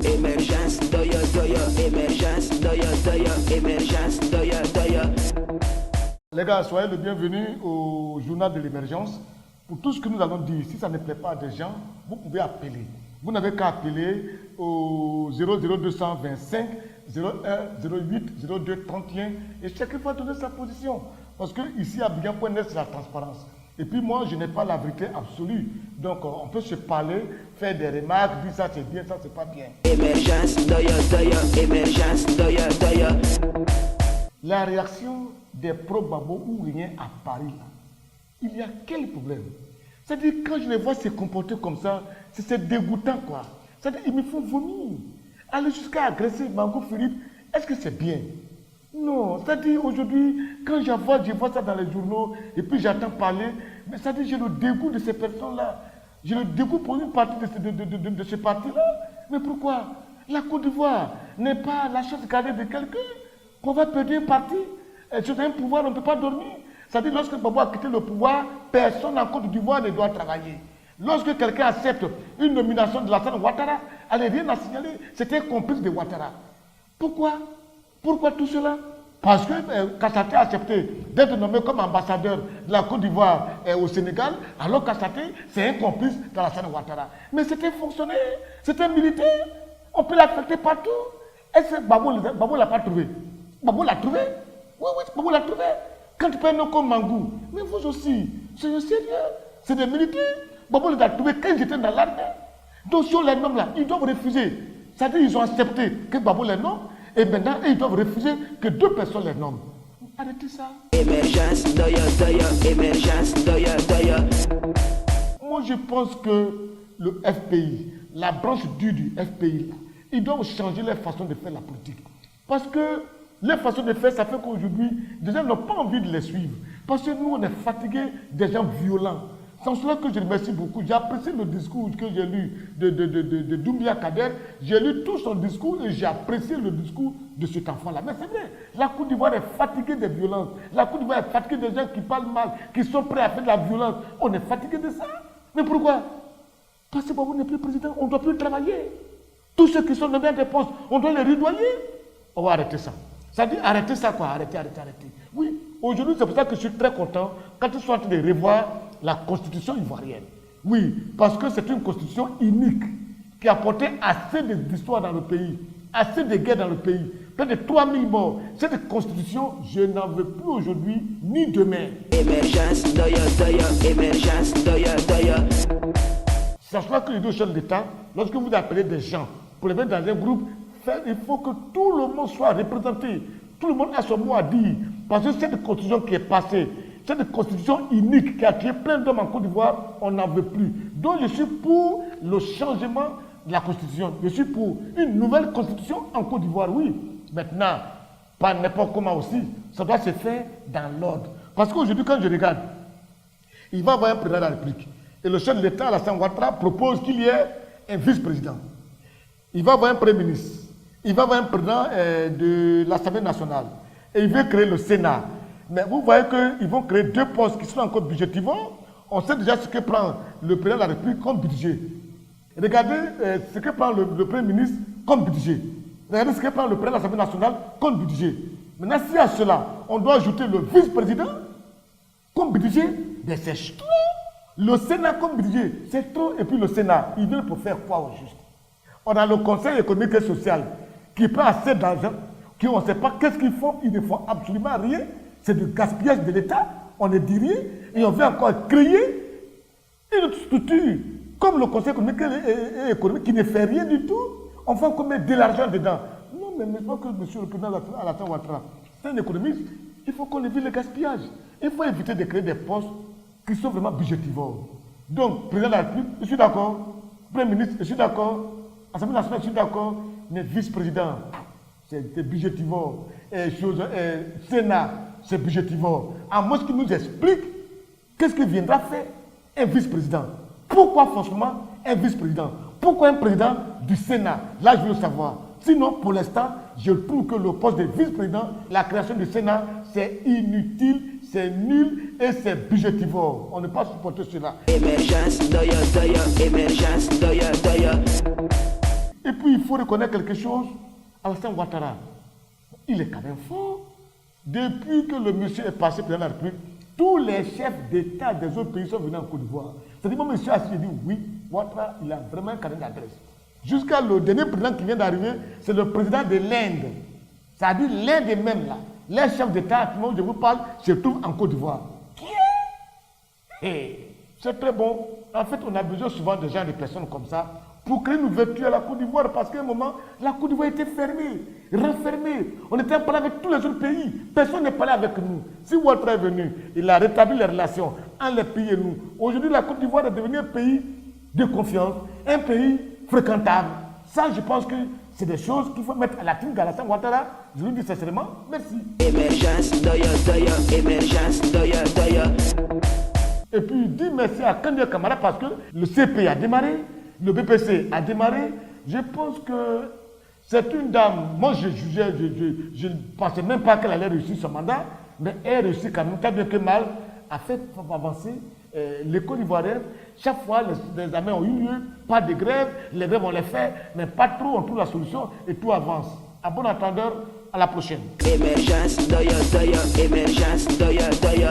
Émergence, doya, doya, émergence, doya, doya, émergence, doya, doya. Les gars, soyez le bienvenu au journal de l'émergence. Pour tout ce que nous allons dire, si ça ne plaît pas à des gens, vous pouvez appeler. Vous n'avez qu'à appeler au 00225 01 08 02 31 et chacun va donner sa position. Parce que ici à Abidjan.net, c'est la transparence. Et puis moi, je n'ai pas la vérité absolue. Donc on peut se parler, faire des remarques, dire ça c'est bien, ça c'est pas bien. Émergence, doya, doya, émergence, doya, doya. La réaction des pro-Babo ou rien à Paris, là, il y a quel problème? C'est-à-dire, quand je les vois se comporter comme ça, c'est dégoûtant, quoi. C'est-à-dire, ils me font vomir. Aller jusqu'à agresser Mango Philippe, est-ce que c'est bien? Non, c'est-à-dire, aujourd'hui, quand je vois ça dans les journaux, et puis j'entends parler, mais c'est-à-dire, j'ai le dégoût de ces personnes-là. J'ai le dégoût pour une partie de ce parti-là. Mais pourquoi? La Côte d'Ivoire n'est pas la chose gardée de quelqu'un, qu'on va perdre un parti. Sur un pouvoir, on ne peut pas dormir. C'est-à-dire, lorsque Babo a quitté le pouvoir, personne en Côte d'Ivoire ne doit travailler. Lorsque quelqu'un accepte une nomination de Lassana Ouattara, elle n'a rien à signaler. C'était complice de Ouattara. Pourquoi? Pourquoi tout cela? Parce que Kassaté a accepté d'être nommé comme ambassadeur de la Côte d'Ivoire au Sénégal, alors Kassaté, c'est un complice de Lassana Ouattara. Mais c'était fonctionnaire, c'était militaire. On peut l'affecter partout. Est-ce que Babo ne l'a pas trouvé? Babo l'a trouvé? Oui, Babo l'a trouvé. Quand tu prends un nom comme Mangou, mais vous aussi, c'est sérieux, c'est des militaires. Babo les a trouvés quand ils étaient dans l'armée. Donc sur les noms là, ils doivent refuser. C'est-à-dire qu'ils ont accepté que Babo les nomme, et maintenant ils doivent refuser que deux personnes les nomment. Arrêtez ça. Émergence, doya, doya, émergence, doya, doya. Moi je pense que le FPI, la branche dure du FPI, là, ils doivent changer leur façon de faire la politique. Parce que leur façon de faire, ça fait qu'aujourd'hui, des gens n'ont pas envie de les suivre. Parce que nous, on est fatigués des gens violents. C'est en cela que je remercie beaucoup. J'ai apprécié le discours que j'ai lu de Doumbia Kader. J'ai lu tout son discours et j'ai apprécié le discours de cet enfant-là. Mais c'est vrai, la Côte d'Ivoire est fatiguée des violences. La Côte d'Ivoire est fatiguée des gens qui parlent mal, qui sont prêts à faire de la violence. On est fatigué de ça. Mais pourquoi? Parce que Babo n'est plus président, on ne doit plus travailler. Tous ceux qui sont nommés à des postes, on doit les rudoyer. On va arrêter ça. Ça dit arrêtez ça quoi, arrêtez. Oui, aujourd'hui c'est pour ça que je suis très content quand ils sont en train de revoir la constitution ivoirienne. Oui, parce que c'est une constitution unique qui a apporté assez d'histoires dans le pays, assez de guerres dans le pays, près de 3000 morts. Cette constitution, je n'en veux plus aujourd'hui ni demain. Émergence, doya, doya, émergence, doya, doya. C'est à cela que je dis au chef d'État, lorsque vous appelez des gens pour les mettre dans un groupe, il faut que tout le monde soit représenté. Tout le monde a son mot à dire. Parce que cette constitution qui est passée, cette constitution unique qui a tué plein d'hommes en Côte d'Ivoire, on n'en veut plus. Donc je suis pour le changement de la constitution. Je suis pour une nouvelle constitution en Côte d'Ivoire, oui. Maintenant, pas n'importe comment aussi. Ça doit se faire dans l'ordre. Parce qu'aujourd'hui, quand je regarde, il va y avoir un président de la République. Et le chef de l'État, Alassane Ouattara, propose qu'il y ait un vice-président. Il va y avoir un premier ministre. Il va y avoir un président de l'Assemblée nationale. Et il veut créer le Sénat. Mais vous voyez qu'ils vont créer deux postes qui sont encore budgétivants. On sait déjà ce que prend le président de la République comme budget. Regardez ce que prend le Premier ministre comme budget. Regardez ce que prend le président de l'Assemblée nationale comme budget. Maintenant, si à cela, on doit ajouter le vice-président comme budget, ben c'est trop. Le Sénat comme budget, c'est trop. Et puis le Sénat, il vient pour faire quoi au juste? On a le Conseil économique et social qui prend assez d'argent, qui on ne sait pas qu'est-ce qu'ils font, ils ne font absolument rien. C'est du gaspillage de l'État, on ne dit rien, et on veut encore créer une structure comme le Conseil économique et économique qui ne fait rien du tout. On va encore mettre de l'argent dedans. Non, mais maintenant que M. le président Alassane Ouattara, c'est un économiste, il faut qu'on évite le gaspillage. Il faut éviter de créer des postes qui sont vraiment budgétivores. Donc, président de la République, je suis d'accord. Premier ministre, je suis d'accord. Assemblée nationale, je suis d'accord. Mais vice-président, c'est budgétivore. Sénat, c'est budgétivore. À moins qu'il nous explique qu'est-ce qu'il viendra faire un vice-président. Pourquoi franchement un vice-président? Pourquoi un président du Sénat? Là, je veux le savoir. Sinon, pour l'instant, je trouve que le poste de vice-président, la création du Sénat, c'est inutile, c'est nul et c'est budgétivore. On ne peut pas supporter cela. Émergence, doya, émergence, doya. Et puis il faut reconnaître quelque chose, Alassane Ouattara, il est quand même fort. Depuis que le monsieur est passé président de la République, tous les chefs d'État des autres pays sont venus en Côte d'Ivoire. C'est-à-dire, moi, monsieur Assis, j'ai dit oui, Ouattara, il a vraiment un carnet d'adresse. Jusqu'à le dernier président qui vient d'arriver, c'est le président de l'Inde. C'est-à-dire l'Inde est même là. Les chefs d'État, dont je vous parle, se trouvent en Côte d'Ivoire. C'est très bon. En fait, on a besoin souvent de gens, de personnes comme ça, pour créer une ouverture à la Côte d'Ivoire, parce qu'à un moment, la Côte d'Ivoire était fermée, renfermée. On était en parlant avec tous les autres pays. Personne n'est parlé avec nous. Si Ouattara est venu, il a rétabli les relations entre les pays et nous. Aujourd'hui, la Côte d'Ivoire est devenue un pays de confiance, un pays fréquentable. Ça, je pense que c'est des choses qu'il faut mettre à la team d'Alassane Ouattara. Je lui dis sincèrement, merci. Émergence, doya, émergence, doya. Et puis, dis merci à Kandé Camara parce que le CP a démarré, le BPC a démarré. Je pense que c'est une dame, moi je ne pensais même pas qu'elle allait réussir son mandat, mais elle réussit quand même, tant bien que mal, a fait avancer l'école ivoirienne. Chaque fois, les examens ont eu lieu, pas de grève, les grèves on les fait, mais pas trop, on trouve la solution et tout avance. À bon entendeur, à la prochaine. Émergence, doya, émergence, doya.